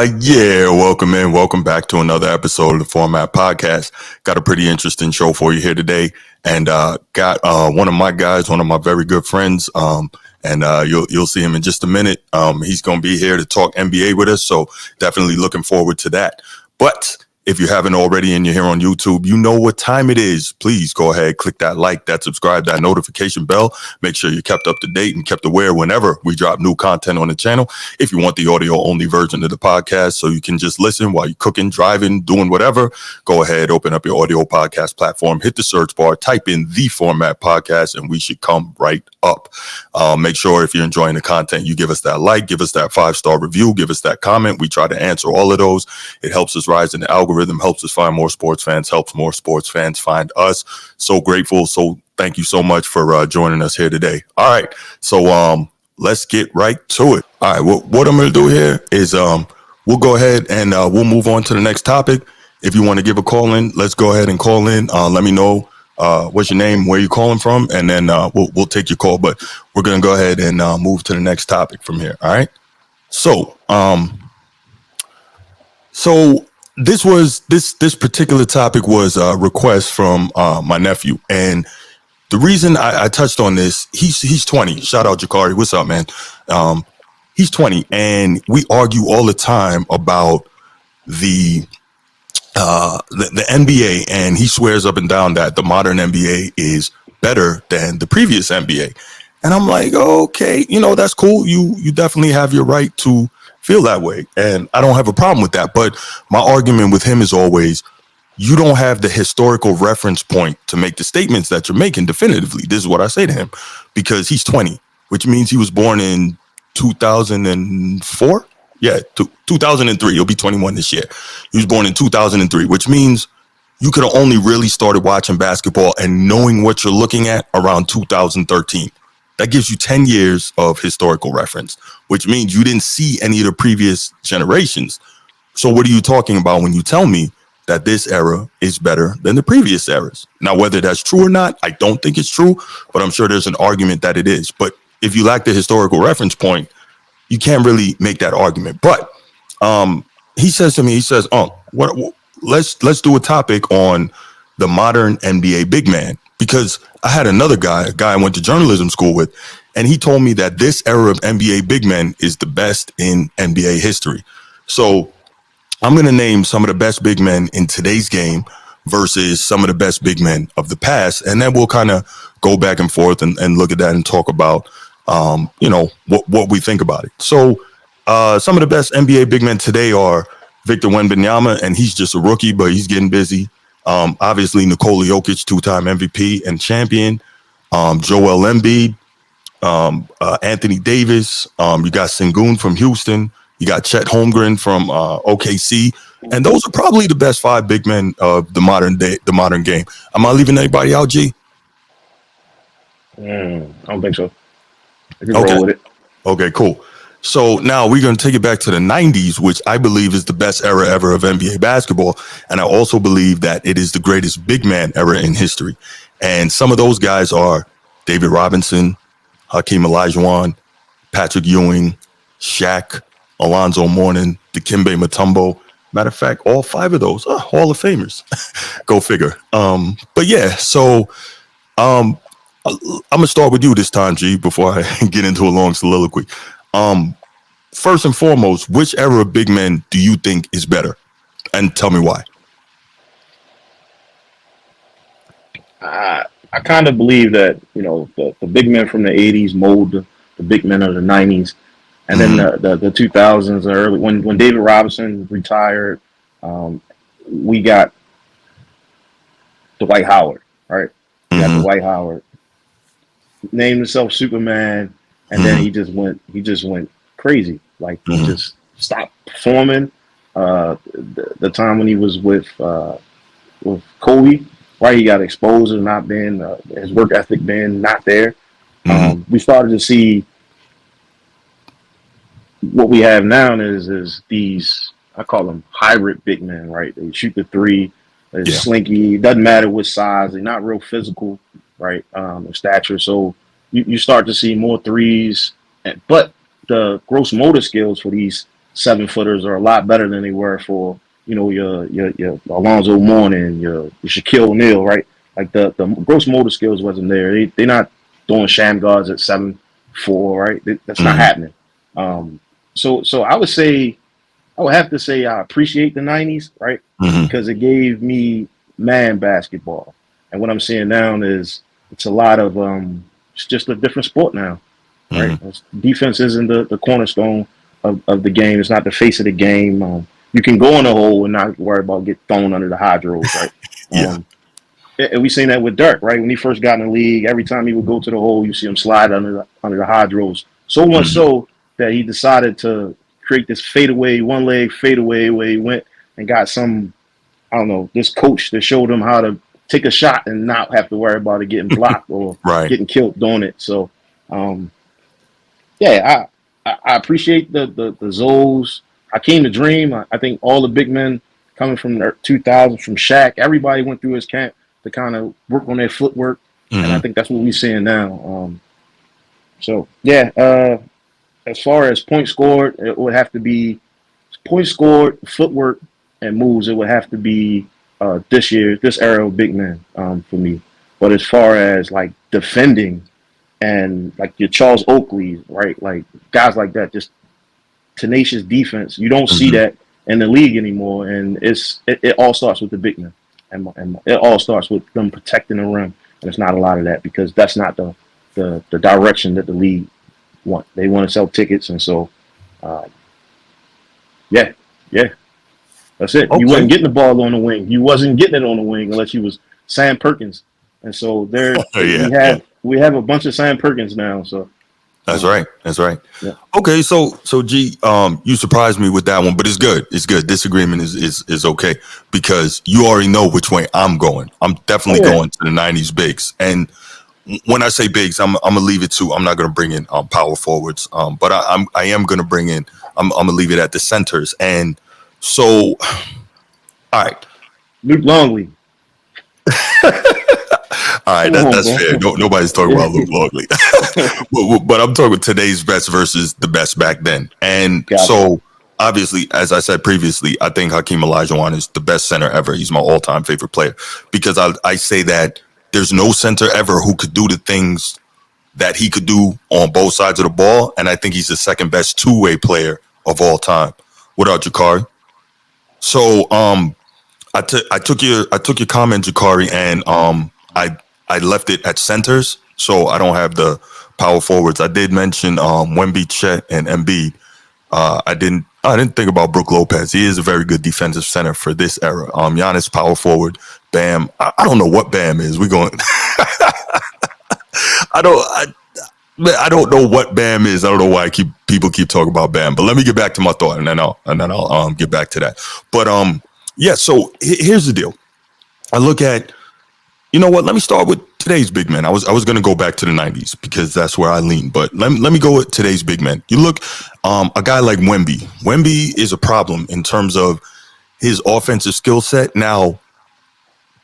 Yeah, welcome back to another episode of the Format Podcast. Got a pretty interesting show for you here today, and got one of my guys, one of my very good friends, and you'll see him in just a minute. He's going to be here to talk NBA with us, so definitely looking forward to that. But if you haven't already and you're here on YouTube, you know what time it is. Please go ahead, click that like, that subscribe, that notification bell. Make sure you're kept up to date and kept aware whenever we drop new content on the channel. If you want the audio only version of the podcast so you can just listen while you're cooking, driving, doing whatever, go ahead, open up your audio podcast platform, hit the search bar, type in the Format Podcast, and we should come right up. Make sure if you're enjoying the content, you give us that like, give us that 5-star review, give us that comment. We try to answer all of those. It helps us rise in the algorithm, helps us find more sports fans, helps more sports fans find us. So grateful. So thank you so much for joining us here today. All right. So let's get right to it. All right. What I'm going to do here is we'll go ahead and we'll move on to the next topic. If you want to give a call in, let's go ahead and call in. Let me know what's your name, where you're calling from, and then we'll take your call. But we're going to go ahead and move to the next topic from here. All right. So this particular topic was a request from my nephew, and the reason I touched on this, he's 20. Shout out Jakari, what's up, man? He's 20, and we argue all the time about the NBA, and he swears up and down that the modern NBA is better than the previous NBA. And I'm like, okay, that's cool. You definitely have your right to feel that way, and I don't have a problem with that. But my argument with him is always, you don't have the historical reference point to make the statements that you're making definitively. This is what I say to him, because he's 20, which means he was born in 2004. Yeah, 2003. He'll be 21 this year. He was born in 2003, which means you could have only really started watching basketball and knowing what you're looking at around 2013. That gives you 10 years of historical reference, which means you didn't see any of the previous generations. So what are you talking about when you tell me that this era is better than the previous eras? Now, whether that's true or not, I don't think it's true, but I'm sure there's an argument that it is. But if you lack the historical reference point, you can't really make that argument. But he says to me, let's do a topic on the modern NBA big man, because I had another guy, a guy I went to journalism school with, and he told me that this era of NBA big men is the best in NBA history. So I'm going to name some of the best big men in today's game versus some of the best big men of the past. And then we'll kind of go back and forth and look at that and talk about, what we think about it. So some of the best NBA big men today are Victor Wembanyama, and he's just a rookie, but he's getting busy. Obviously, Nikola Jokic, 2-time MVP and champion. Joel Embiid, Anthony Davis. You got Sengun from Houston. You got Chet Holmgren from OKC. And those are probably the best 5 big men of the modern game. Am I leaving anybody out, G? I don't think so. I can roll with it. Okay, cool. So now we're going to take it back to the 90s, which I believe is the best era ever of NBA basketball. And I also believe that it is the greatest big man era in history. And some of those guys are David Robinson, Hakeem Olajuwon, Patrick Ewing, Shaq, Alonzo Mourning, Dikembe Mutombo. Matter of fact, all 5 of those are Hall of Famers. Go figure. But yeah, so I'm going to start with you this time, G, before I get into a long soliloquy. First and foremost, which era of big men do you think is better? And tell me why. I kind of believe that, the big men from the 80s mold the big men of the 90s. And then the 2000s, early when David Robinson retired, we got Dwight Howard, right? We got Dwight Howard, named himself Superman, and then he just went crazy. Like he just stopped performing. The time when he was with Kobe, right? He got exposed as not being his work ethic being not there. We started to see what we have now is these, I call them hybrid big men, right? They shoot the 3, they're slinky. It doesn't matter what size, they're not real physical, right? Stature. So you start to see more threes, but the gross motor skills for these 7-footers are a lot better than they were for, your Alonzo Mourning, your Shaquille O'Neal, right? Like the gross motor skills wasn't there. They're not doing sham guards at 7'4", right? That's not happening. So I would have to say I appreciate the '90s, right? Because it gave me man basketball, and what I'm seeing now is it's a lot of it's just a different sport now, right? Defense isn't the cornerstone of the game. It's not the face of the game. You can go in a hole and not worry about get thrown under the hydros, right? Yeah. And we seen that with Dirk, right? When he first got in the league, every time he would go to the hole, you see him slide under the hydros. So much so that he decided to create this fadeaway, one leg fadeaway, where he went and got some, I don't know, this coach that showed him how to take a shot and not have to worry about it getting blocked or getting killed doing it. So, I appreciate the Zoes. I came to dream. I think all the big men coming from the 2000s, from Shaq, everybody went through his camp to kind of work on their footwork, and I think that's what we're seeing now. As far as points scored, it would have to be points scored, footwork, and moves. It would have to be this era of big men for me. But as far as like defending and like your Charles Oakley, right, like guys like that, just tenacious defense, you don't see that in the league anymore. And it all starts with the big men, and it all starts with them protecting the rim. And it's not a lot of that because that's not the direction that the league want. They want to sell tickets, and so that's it. Okay. You wasn't getting the ball on the wing. You wasn't getting it on the wing unless you was Sam Perkins. And so we have a bunch of Sam Perkins now. So that's right. Yeah. Okay, so G, you surprised me with that one, but it's good. It's good. Disagreement is okay because you already know which way I'm going. I'm definitely going to the '90s bigs. And when I say bigs, I'm gonna leave it to. I'm not gonna bring in power forwards, but I am gonna bring in. I'm gonna leave it at the centers. And so, all right, Luke Longley. All right, that's fair. Nobody's talking about Luke Longley, but I'm talking today's best versus the best back then. And so, obviously, as I said previously, I think Hakeem Olajuwon is the best center ever. He's my all-time favorite player because I say that there's no center ever who could do the things that he could do on both sides of the ball, and I think he's the second best two-way player of all time, without Jakari. So, I took your comment, Jakari, and I left it at centers, so I don't have the power forwards. I did mention Wemby, Chet, and Embiid. I didn't think about Brook Lopez. He is a very good defensive center for this era. Giannis, power forward. Bam. I don't know what Bam is. We're going. I don't know what Bam is. I don't know why people keep talking about Bam. But let me get back to my thought, and then I'll get back to that. But yeah. So here's the deal. I look at. You know what? Let me start with today's big men. I was going to go back to the '90s because that's where I lean. But let me go with today's big men. You look, a guy like Wemby. Wemby is a problem in terms of his offensive skill set. Now,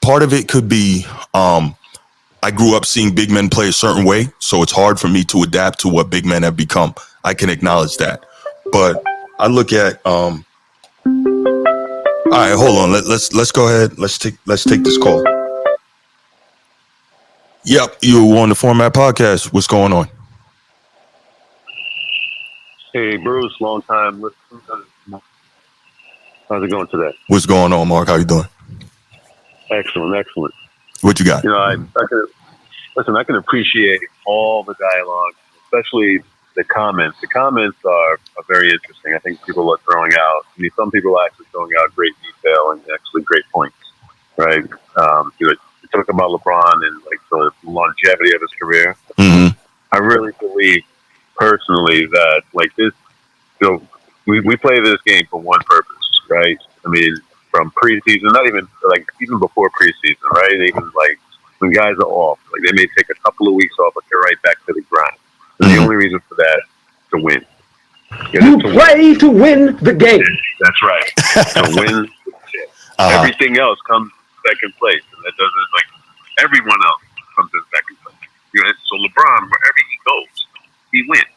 part of it could be I grew up seeing big men play a certain way, so it's hard for me to adapt to what big men have become. I can acknowledge that, but I look at. All right, hold on. Let's go ahead. Let's take this call. Yep, you on the Format Podcast. What's going on? Hey, Bruce, long time listener. How's it going today? What's going on, Mark? How you doing? Excellent. What you got? You know, I can appreciate all the dialogue, especially the comments. The comments are very interesting. I think people are throwing out. I mean, some people are actually throwing out great detail and actually great points, right? You talk about LeBron and like the longevity of his career. Mm-hmm. I really believe personally that like this, we play this game for one purpose, right? I mean, from preseason, not even like even before preseason, right? Even like when guys are off, like they may take a couple of weeks off, but they're right back to the grind. And the only reason for that is to win. You play to win the game. That's right. To win. Everything else comes second place, and that doesn't like everyone else comes in second place. You know, so LeBron, wherever he goes, he wins.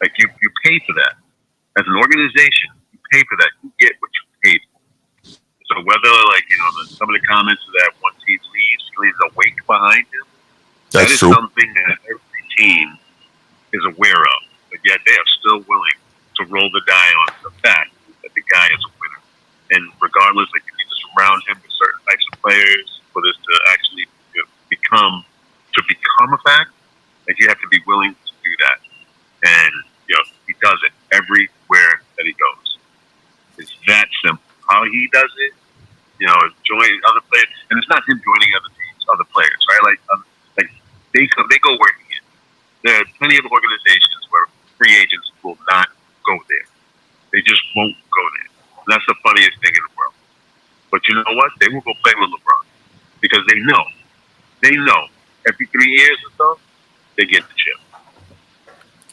Like you pay for that. As an organization, you pay for that. You get what you pay for. So whether some of the comments that one team leaves a wake behind him. That That's is true. something that every team is aware of, but yet they are still willing to roll the die on the fact that the guy is a winner. And regardless, like if you just surround him with certain types of players for this to actually become a fact, like you have to be willing to do that. And he does it everywhere that he goes. It's that simple. How he does it, joining other players, and it's not him joining other teams, other players, right? Like they go where he is. There are plenty of organizations where free agents will not go there. They just won't go there. And that's the funniest thing in the world. But you know what? They will go play with LeBron because they know every 3 years or so they get the chip.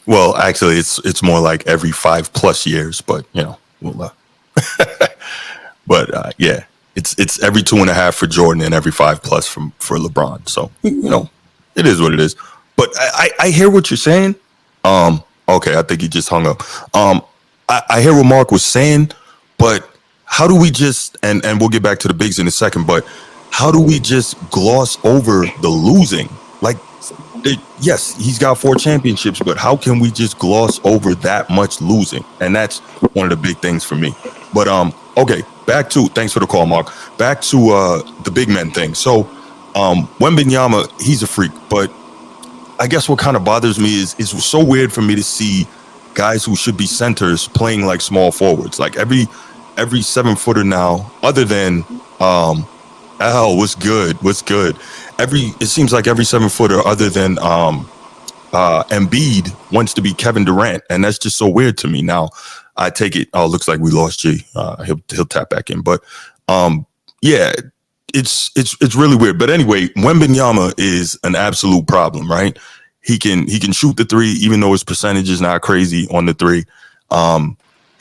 Well, actually, it's more like every 5+ years, but we'll, but yeah, it's every 2.5 for Jordan and every 5+ for LeBron. So it is what it is. But I hear what you're saying. Okay, I think he just hung up. I hear what Mark was saying, but how do we just and we'll get back to the bigs in a second, but how do we just gloss over the losing? Like, yes, he's got 4 championships, but how can we just gloss over that much losing? And that's one of the big things for me. But okay, thanks for the call, Mark. Back to the big men thing. So Wembanyama, he's a freak, but I guess what kind of bothers me is it's so weird for me to see guys who should be centers playing like small forwards. Like every 7-footer now, other than what's good? It seems like every 7-footer other than Embiid wants to be Kevin Durant, and that's just so weird to me. Now I take it. Oh, looks like we lost G. He'll tap back in, but yeah. It's really weird. But anyway, Wembanyama is an absolute problem, right? He can shoot the 3, even though his percentage is not crazy on the 3.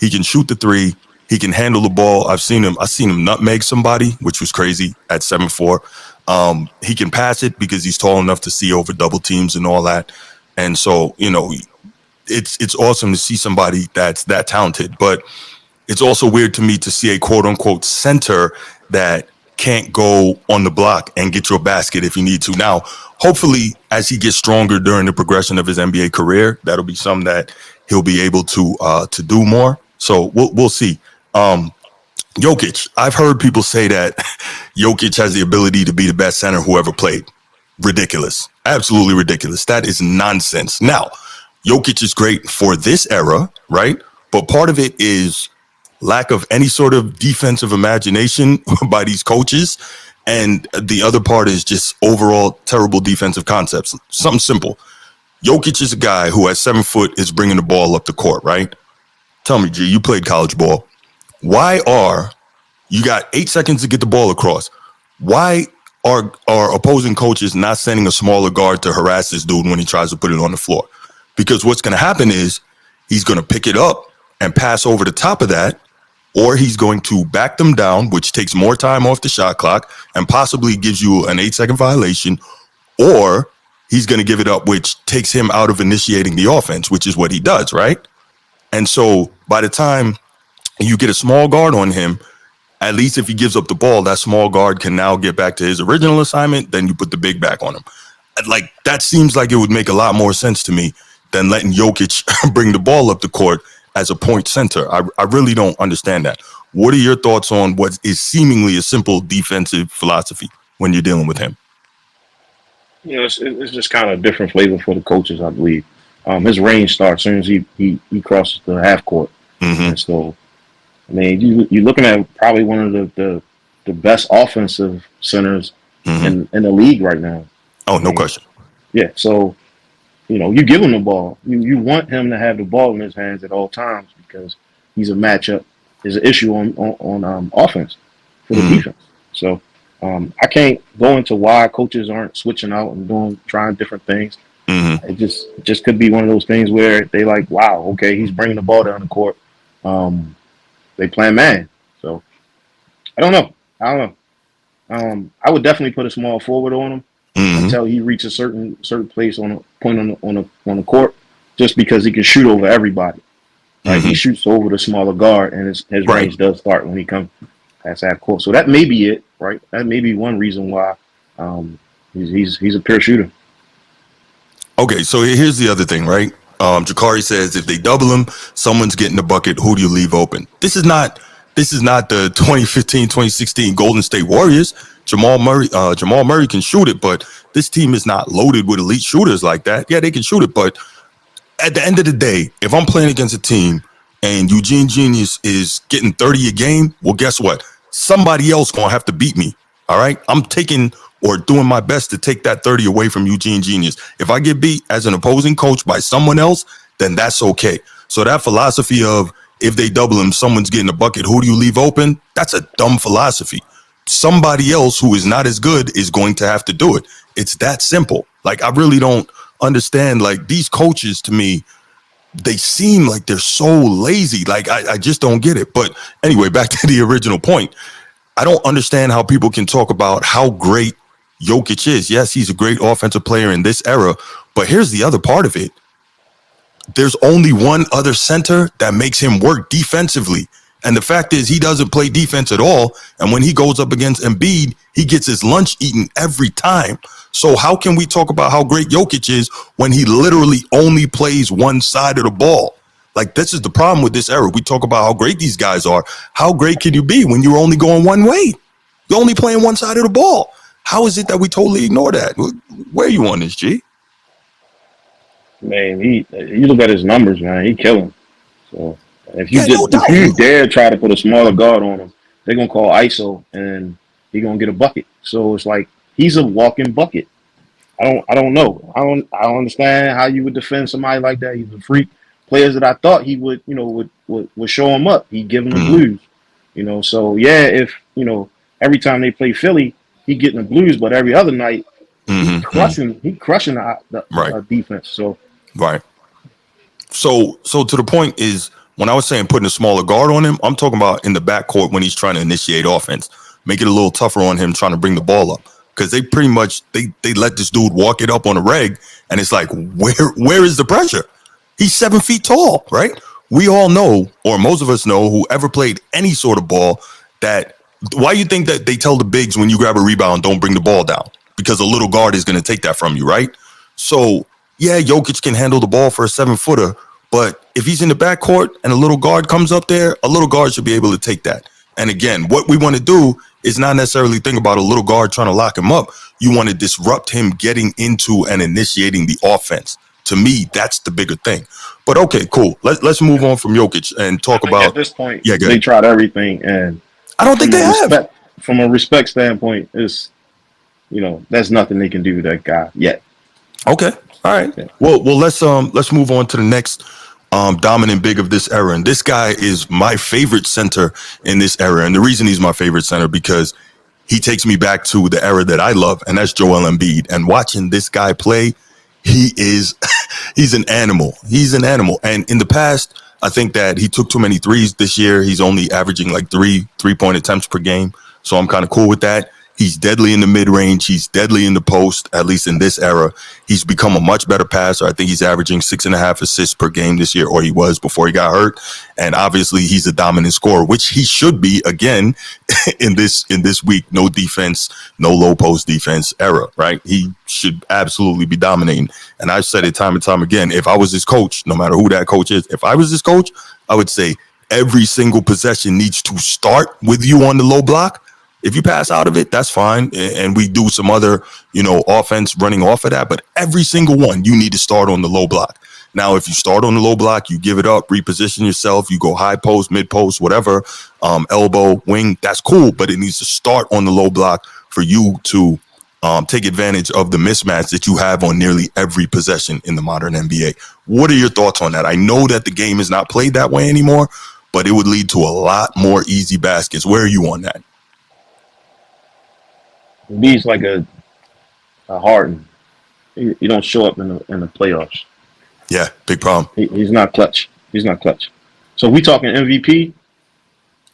He can shoot the 3. He can handle the ball. I've seen him nutmeg somebody, which was crazy at 7'4". He can pass it because he's tall enough to see over double teams and all that. And so, it's awesome to see somebody that's that talented. But it's also weird to me to see a quote unquote center that can't go on the block and get you a basket if you need to. Now, hopefully, as he gets stronger during the progression of his NBA career, that'll be something that he'll be able to do more. So we'll see. Jokic, I've heard people say that Jokic has the ability to be the best center who ever played. Ridiculous. Absolutely ridiculous. That is nonsense. Now, Jokic is great for this era, right? But part of it is lack of any sort of defensive imagination by these coaches. And the other part is just overall terrible defensive concepts. Something simple. Jokic is a guy who at 7 foot is bringing the ball up the court, right? Tell me, G, you played college ball. You got 8 seconds to get the ball across. Why are opposing coaches not sending a smaller guard to harass this dude when he tries to put it on the floor? Because what's going to happen is he's going to pick it up and pass over the top of that, or he's going to back them down, which takes more time off the shot clock and possibly gives you an 8-second violation, or he's going to give it up, which takes him out of initiating the offense, which is what he does, right? And so by the time you get a small guard on him, at least if he gives up the ball, that small guard can now get back to his original assignment. Then you put the big back on him. Like, that seems like it would make a lot more sense to me than letting Jokic bring the ball up the court as a point center. I really don't understand that. What are your thoughts on what is seemingly a simple defensive philosophy when you're dealing with him? It's just kind of a different flavor for the coaches, I believe. His range starts as soon as he crosses the half court. Mm-hmm. And so, I mean, you're looking at probably one of the best offensive centers in the league right now. Oh, no question. Yeah, so, you give him the ball. You want him to have the ball in his hands at all times because he's a matchup, is an issue on offense for the defense. So I can't go into why coaches aren't switching out and trying different things. It just could be one of those things where they like, wow, okay, he's bringing the ball down the court. They playing man. So I don't know. I would definitely put a small forward on him until he reaches a certain place on a point on the court, just because he can shoot over everybody. right? He Mhm. shoots over the smaller guard, and his Right. range does start when he comes past half court. So that may be it, right? That may be one reason why um, he's a pure shooter. Okay, so here's the other thing, right? Jakari says if they double him, someone's getting the bucket. Who do you leave open? This is not the 2015, 2016 Golden State Warriors. Jamal Murray can shoot it, but this team is not loaded with elite shooters like that. Yeah, they can shoot it, but at the end of the day, if I'm playing against a team and Eugene Genius is getting 30 a game, well, guess what? Somebody else gonna have to beat me. All right. I'm taking or doing my best to take that 30 away from Eugene Genius. If I get beat as an opposing coach by someone else, then that's okay. So that philosophy of if they double him, someone's getting a bucket, who do you leave open? That's a dumb philosophy. Somebody else who is not as good is going to have to do it. It's that simple. Like, I really don't understand. Like, these coaches, to me, they seem like they're so lazy. Like, I just don't get it. But anyway, back to the original point. I don't understand how people can talk about how great Jokic is. Yes, he's a great offensive player in this era, but here's the other part of it. There's only one other center that makes him work defensively. And the fact is, he doesn't play defense at all. And when he goes up against Embiid, he gets his lunch eaten every time. So how can we talk about how great Jokic is when he literally only plays one side of the ball? Like, this is the problem with this era. We talk about how great these guys are. How great can you be when you're only going one way? You're only playing one side of the ball. How is it that we totally ignore that? Where are you on this, G? Man, you look at his numbers, man, he killing. So if you Yeah, no doubt. if you dare try to put a smaller guard on him, they're gonna call ISO and he's gonna get a bucket. So it's like he's a walking bucket. I don't know. I don't understand how you would defend somebody like that. He's a freak. Players that I thought he would, would show him up. He'd give him the Mhm. blues. So yeah, if every time they play Philly, he getting the blues, but every other night Mhm. he crushing the Right. defense. So Right. So to the point is, when I was saying putting a smaller guard on him, I'm talking about in the backcourt when he's trying to initiate offense, make it a little tougher on him trying to bring the ball up, because they pretty much they let this dude walk it up on the reg, and it's like, where is the pressure? He's 7 feet tall, right? We all know, or most of us know, whoever played any sort of ball, that why you think that they tell the bigs when you grab a rebound, don't bring the ball down, because a little guard is going to take that from you, right? So yeah, Jokic can handle the ball for a 7-footer, but if he's in the backcourt and a little guard comes up there, a little guard should be able to take that. And again, what we want to do is not necessarily think about a little guard trying to lock him up. You want to disrupt him getting into and initiating the offense. To me, that's the bigger thing. But okay, cool. Let's move on from Jokic and talk about. at this point, Yeah, go they ahead. tried everything, and I don't think they have. from a respect standpoint, that's nothing they can do to that guy yet. Okay. All right. Yeah. Well, let's move on to the next dominant big of this era. And this guy is my favorite center in this era. And the reason he's my favorite center, because he takes me back to the era that I love, and that's Joel Embiid. And watching this guy play, he's an animal. He's an animal. And in the past, I think that he took too many threes. This year, he's only averaging like three-point attempts per game. So I'm kind of cool with that. He's deadly in the mid-range. He's deadly in the post, at least in this era. He's become a much better passer. I think he's averaging 6.5 assists per game this year, or he was before he got hurt. And obviously, he's a dominant scorer, which he should be again in this week. No defense, no low post defense era, right? He should absolutely be dominating. And I've said it time and time again. If I was his coach, no matter who that coach is, if I was his coach, I would say every single possession needs to start with you on the low block. If you pass out of it, that's fine. And we do some other, offense running off of that. But every single one, you need to start on the low block. Now, if you start on the low block, you give it up, reposition yourself, you go high post, mid post, whatever, elbow, wing, that's cool. But it needs to start on the low block for you to take advantage of the mismatch that you have on nearly every possession in the modern NBA. What are your thoughts on that? I know that the game is not played that way anymore, but it would lead to a lot more easy baskets. Where are you on that? He's like a Harden. He don't show up in the playoffs. Yeah, big problem. He's not clutch. He's not clutch. So we talking MVP?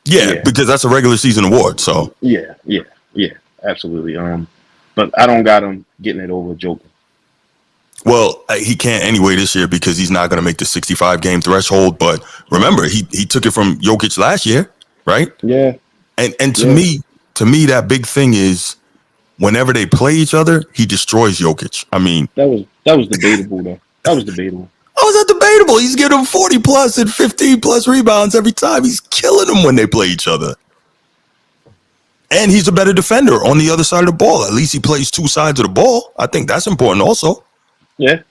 Yeah, because that's a regular season award. So Yeah, absolutely. But I don't got him getting it over Joker. Well, he can't anyway this year because he's not going to make the 65 game threshold. But remember, he took it from Jokic last year, right? Yeah, And to yeah. me, that big thing is whenever they play each other, he destroys Jokic. I mean, That was debatable though. That was debatable. how is that debatable? He's getting him 40 plus and 15 plus rebounds every time. He's killing them when they play each other. And he's a better defender on the other side of the ball. At least he plays two sides of the ball. I think that's important also. Yeah.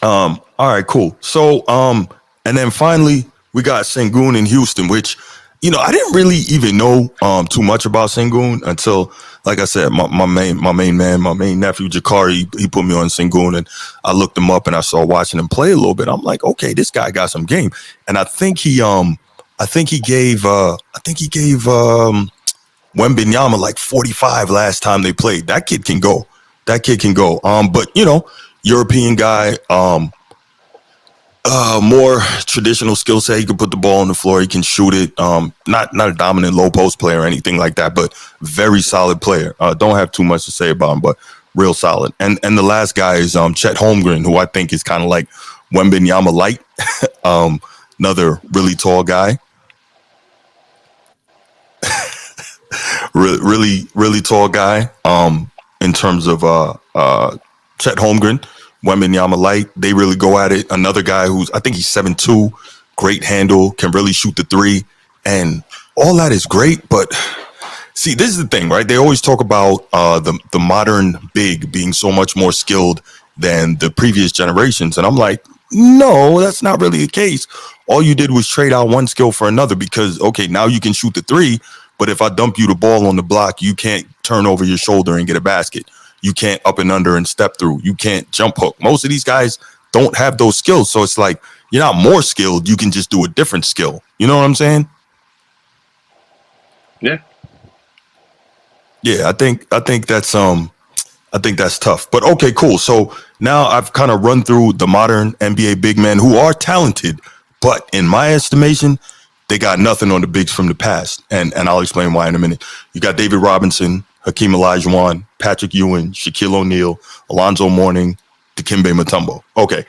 All right, cool. So, and then finally we got Sengun in Houston, which, I didn't really even know too much about Sengun until, like I said, my main nephew Jakari, he put me on Sengun, and I looked him up and I saw watching him play a little bit. I'm like, okay, this guy got some game, and I think he gave Wembanyama like 45 last time they played. That kid can go. But European guy, more traditional skill set. He can put the ball on the floor. He can shoot it. Not a dominant low post player or anything like that, but very solid player. Don't have too much to say about him, but real solid. And the last guy is Chet Holmgren, who I think is kind of like Wembanyama light. Another really tall guy. really tall guy. In terms of Chet Holmgren, Wembanyama light, they really go at it. Another guy I think he's 7'2", great handle, can really shoot the three, and all that is great. But see, this is the thing, right? They always talk about the modern big being so much more skilled than the previous generations, and I'm like, no, that's not really the case. All you did was trade out one skill for another because, okay, now you can shoot the three, but if I dump you the ball on the block, you can't turn over your shoulder and get a basket. You can't up and under and step through. You can't jump hook. Most of these guys don't have those skills. So it's like, you're not more skilled. You can just do a different skill. You know what I'm saying? Yeah. Yeah, I think that's tough. But okay, cool. So now I've kind of run through the modern NBA big men who are talented, but in my estimation, they got nothing on the bigs from the past. And I'll explain why in a minute. You got David Robinson, Hakeem Olajuwon, Patrick Ewing, Shaquille O'Neal, Alonzo Mourning, Dikembe Mutombo. Okay,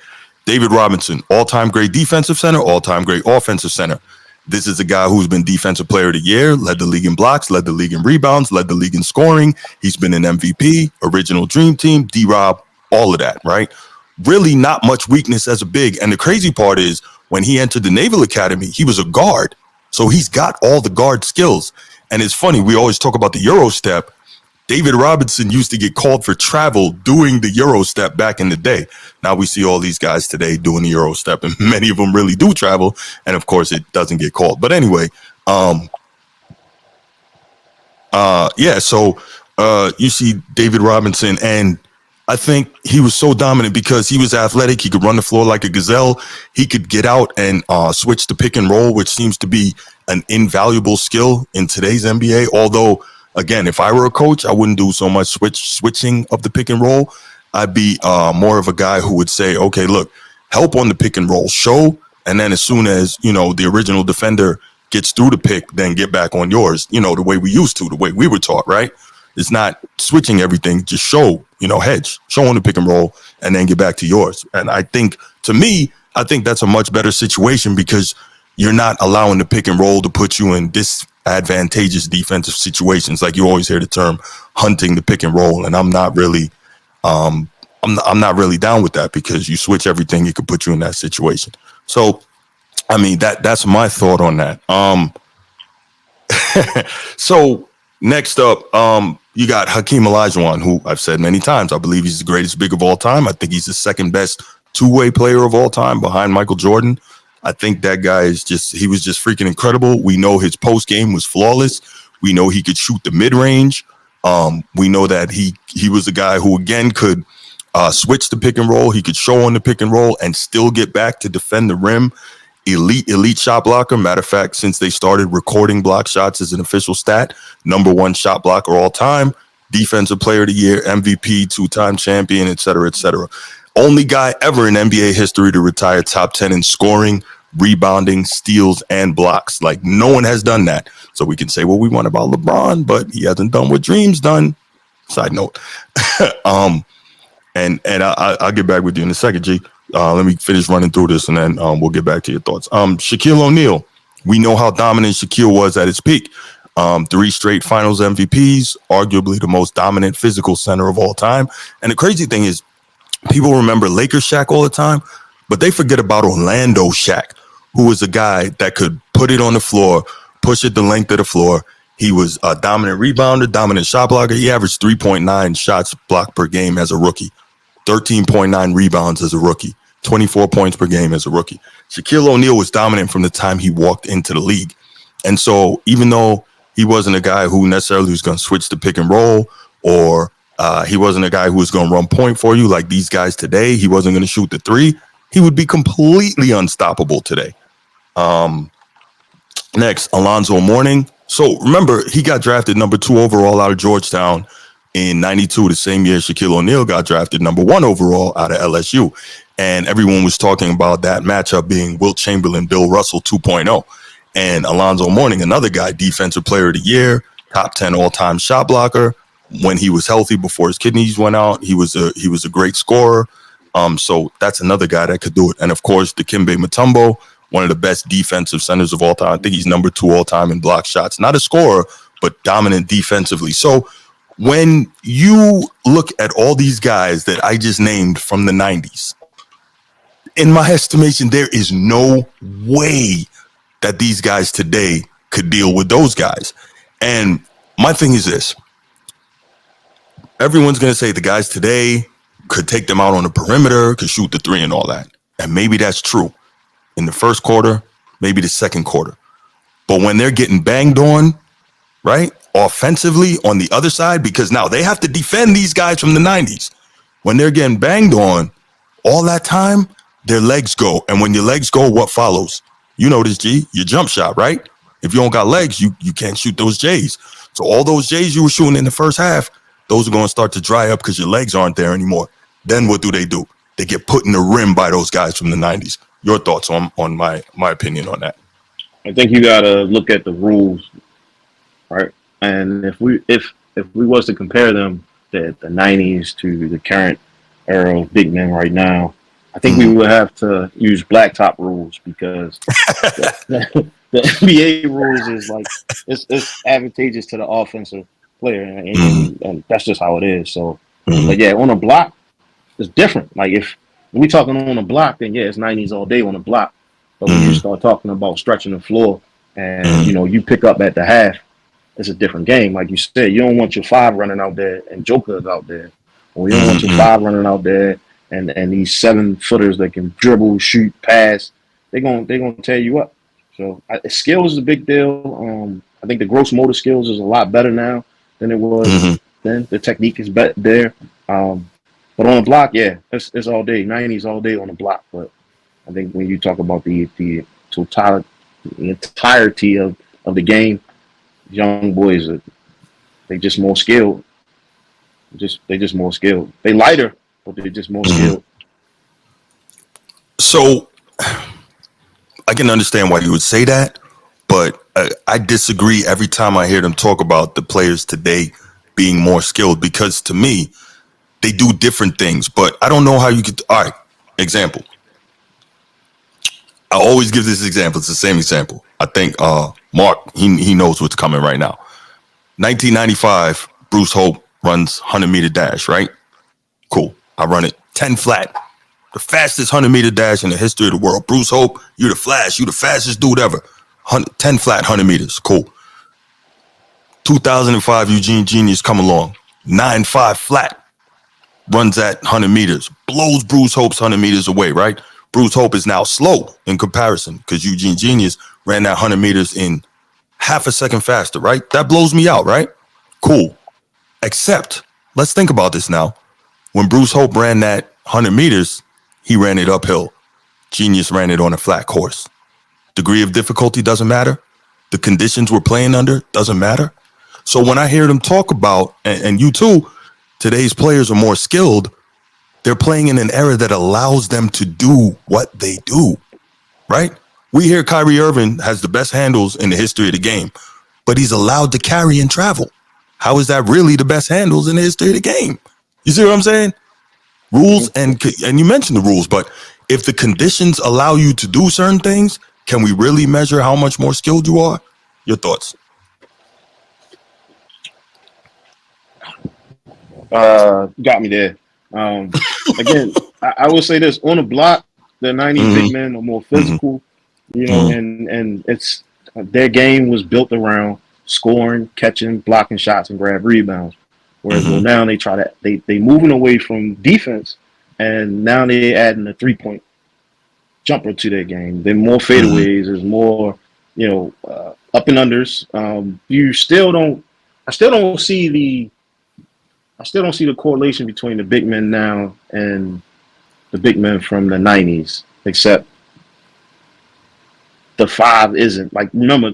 David Robinson, all-time great defensive center, all-time great offensive center. This is a guy who's been defensive player of the year, led the league in blocks, led the league in rebounds, led the league in scoring. He's been an MVP, original dream team, D-Rob, all of that, right? Really not much weakness as a big. And the crazy part is when he entered the Naval Academy, he was a guard. So he's got all the guard skills. And it's funny, we always talk about the Euro step. David Robinson used to get called for travel doing the Euro step back in the day. Now we see all these guys today doing the Euro step, and many of them really do travel. And of course, it doesn't get called. But anyway, so you see David Robinson, and I think he was so dominant because he was athletic. He could run the floor like a gazelle. He could get out and switch the pick and roll, which seems to be an invaluable skill in today's NBA. Although, again, if I were a coach, I wouldn't do so much switching of the pick and roll. I'd be more of a guy who would say, okay, look, help on the pick and roll, show, and then as soon as, the original defender gets through the pick, then get back on yours, the way we used to, the way we were taught, right? It's not switching everything, just show, hedge, show on the pick and roll, and then get back to yours. And I think, to me, that's a much better situation because you're not allowing the pick and roll to put you in disadvantageous defensive situations. Like you always hear the term hunting the pick and roll. And I'm not really down with that because you switch everything, it could put you in that situation. So, I mean, that's my thought on that. So next up, you got Hakeem Olajuwon, who I've said many times, I believe he's the greatest big of all time. I think he's the second best two-way player of all time behind Michael Jordan. I think that guy he was just freaking incredible. We know his post game was flawless. We know he could shoot the mid range. We know that he was a guy who, again, could switch the pick and roll. He could show on the pick and roll and still get back to defend the rim. Elite shot blocker. Matter of fact, since they started recording block shots as an official stat, #1 shot blocker all time, defensive player of the year, MVP, 2-time champion, et cetera, et cetera. Only guy ever in NBA history to retire top 10 in scoring, rebounding, steals, and blocks. Like, no one has done that. So we can say what we want about LeBron, but he hasn't done what Dream's done. Side note. And I'll get back with you in a second, G. Let me finish running through this, and then we'll get back to your thoughts. Shaquille O'Neal. We know how dominant Shaquille was at his peak. 3 straight Finals MVPs, arguably the most dominant physical center of all time. And the crazy thing is, people remember Lakers Shaq all the time, but they forget about Orlando Shaq, who was a guy that could put it on the floor, push it the length of the floor. He was a dominant rebounder, dominant shot blocker. He averaged 3.9 shots blocked per game as a rookie, 13.9 rebounds as a rookie, 24 points per game as a rookie. Shaquille O'Neal was dominant from the time he walked into the league. And so even though he wasn't a guy who necessarily was going to switch the pick and roll, or he wasn't a guy who was going to run point for you like these guys today, he wasn't going to shoot the 3, he would be completely unstoppable today. Next, Alonzo Mourning. So remember, he got drafted number 2 overall out of Georgetown in 92, the same year Shaquille O'Neal got drafted number 1 overall out of LSU. And everyone was talking about that matchup being Wilt Chamberlain, Bill Russell 2.0. And Alonzo Mourning, another guy, defensive player of the year, top 10 all-time shot blocker. When he was healthy before his kidneys went out, he was a great scorer. So that's another guy that could do it. And of course, Dikembe Mutombo, one of the best defensive centers of all time. I think he's number 2 all time in block shots. Not a scorer, but dominant defensively. So when you look at all these guys that I just named from the 90s, in my estimation, there is no way that these guys today could deal with those guys. And my thing is this. Everyone's going to say the guys today could take them out on the perimeter, could shoot the 3 and all that. And maybe that's true in the first quarter, maybe the second quarter. But when they're getting banged on, right, offensively on the other side, because now they have to defend these guys from the 90s. When they're getting banged on all that time, their legs go. And when your legs go, what follows? You know this, G, your jump shot, right? If you don't got legs, you can't shoot those J's. So all those J's you were shooting in the first half, those are going to start to dry up because your legs aren't there anymore. Then what do? They get put in the rim by those guys from the 90s. Your thoughts on my opinion on that? I think you got to look at the rules, right? And if we was to compare them, the 90s to the current era of big men right now, I think we would have to use blacktop rules because the NBA rules is like it's advantageous to the offensive player, and that's just how it is. So, but yeah, on a block, it's different. Like if we talking on a block, then yeah, it's 90s all day on a block. But when you start talking about stretching the floor, and you pick up at the half, it's a different game. Like you said, you don't want your 5 running out there and Joker's out there, or you don't want your 5 running out there and these 7-footers that can dribble, shoot, pass. They're gonna tear you up. So skills is a big deal. I think the gross motor skills is a lot better now than it was then. The technique is there. But on the block, yeah, it's all day. 90s all day on the block. But I think when you talk about the entirety of the game, young boys they just more skilled. They just more skilled. They lighter, but they're just more skilled. So I can understand why you would say that, but I disagree every time I hear them talk about the players today being more skilled, because to me, they do different things. But I don't know how you could. All right, example. I always give this example. It's the same example. I think Mark, he knows what's coming right now. 1995, Bruce Hope runs 100-meter dash, right? Cool. I run it 10 flat. The fastest 100-meter dash in the history of the world. Bruce Hope, you're the Flash. You're the fastest dude ever. 10 flat, 100 meters. Cool. 2005, Eugene Genius come along. 9.5 flat. Runs at 100 meters. Blows Bruce Hope's 100 meters away, right? Bruce Hope is now slow in comparison because Eugene Genius ran that 100 meters in half a second faster, right? That blows me out, right? Cool. Except, let's think about this now. When Bruce Hope ran that 100 meters, he ran it uphill. Genius ran it on a flat course. Degree of difficulty doesn't matter. The conditions we're playing under doesn't matter. So when I hear them talk about, and you too, today's players are more skilled, they're playing in an era that allows them to do what they do, right? We hear Kyrie Irving has the best handles in the history of the game, but he's allowed to carry and travel. how is that really the best handles in the history of the game? You see what I'm saying? Rules, and you mentioned the rules, but if the conditions allow you to do certain things, can we really measure how much more skilled you are? Your thoughts? Got me there. Again, I will say this: on the block, the '90s big men are more physical, you know, and it's their game was built around scoring, catching, blocking shots, and grab rebounds. Whereas well, now they moving away from defense, and now they're adding a 3-point jumper to their game. They're more fadeaways. There's more, you know, up and unders. I still don't see the correlation between the big men now and the big men from the '90s, except the 5 isn't. Like, remember,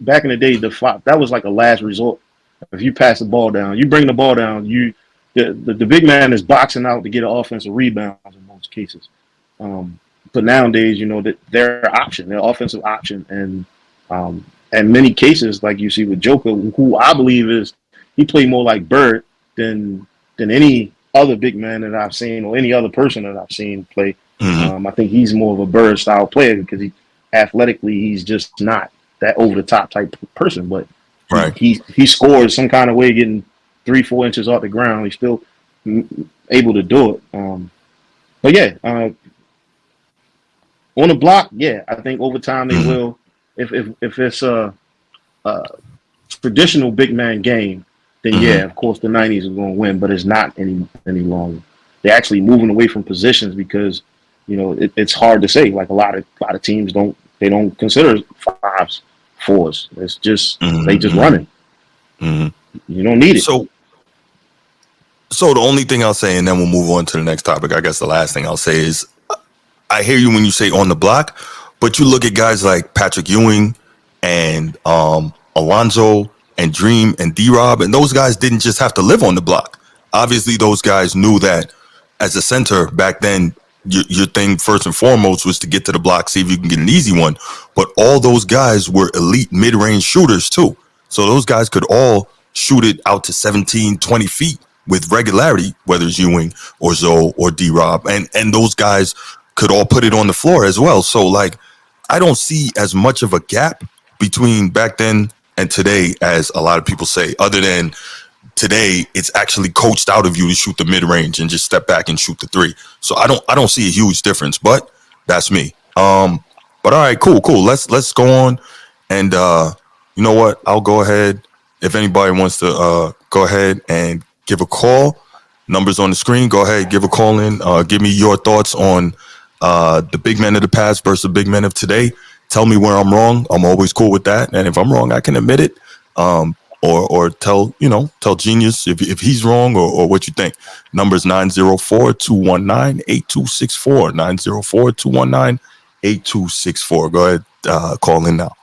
back in the day, the 5, that was like a last resort. If you pass the ball down, you bring the ball down, the big man is boxing out to get an offensive rebound in most cases. But nowadays, you know, that their offensive option, and many cases, like you see with Joker, who I believe he played more like Bird than any other big man that I've seen, or any other person that I've seen play. I think he's more of a Bird style player because he's just not that over the top type person, but right. He scores some kind of way, getting 3-4 inches off the ground. He's still able to do it. But yeah, on the block, yeah, I think over time they will. If it's a traditional big man game, then yeah, of course the '90s are going to win. But it's not any longer. They're actually moving away from positions because, you know, it's hard to say. Like a lot of teams don't consider 5s 4s. It's just they just running. You don't need it. So the only thing I'll say, and then we'll move on to the next topic. I guess the last thing I'll say is, I hear you when you say on the block, but you look at guys like Patrick Ewing and Alonzo and Dream and D-Rob, and those guys didn't just have to live on the block. Obviously, those guys knew that as a center back then, your thing first and foremost was to get to the block, see if you can get an easy one. But all those guys were elite mid-range shooters too. So those guys could all shoot it out to 17, 20 feet with regularity, whether it's Ewing or Zoe or D-Rob. And those guys could all put it on the floor as well. So, like, I don't see as much of a gap between back then and today as a lot of people say, other than today it's actually coached out of you to shoot the mid-range and just step back and shoot the 3. So I don't see a huge difference, but that's me. But all right, cool. Let's go on. And you know what? I'll go ahead. If anybody wants to go ahead and give a call, numbers on the screen, go ahead, give a call in. Give me your thoughts on the big men of the past versus the big men of today. Tell me where I'm wrong. I'm always cool with that. And if I'm wrong, I can admit it. Or tell Genius if he's wrong or what you think. Numbers 904-219-8264. 904-219-8264. Go ahead, call in now.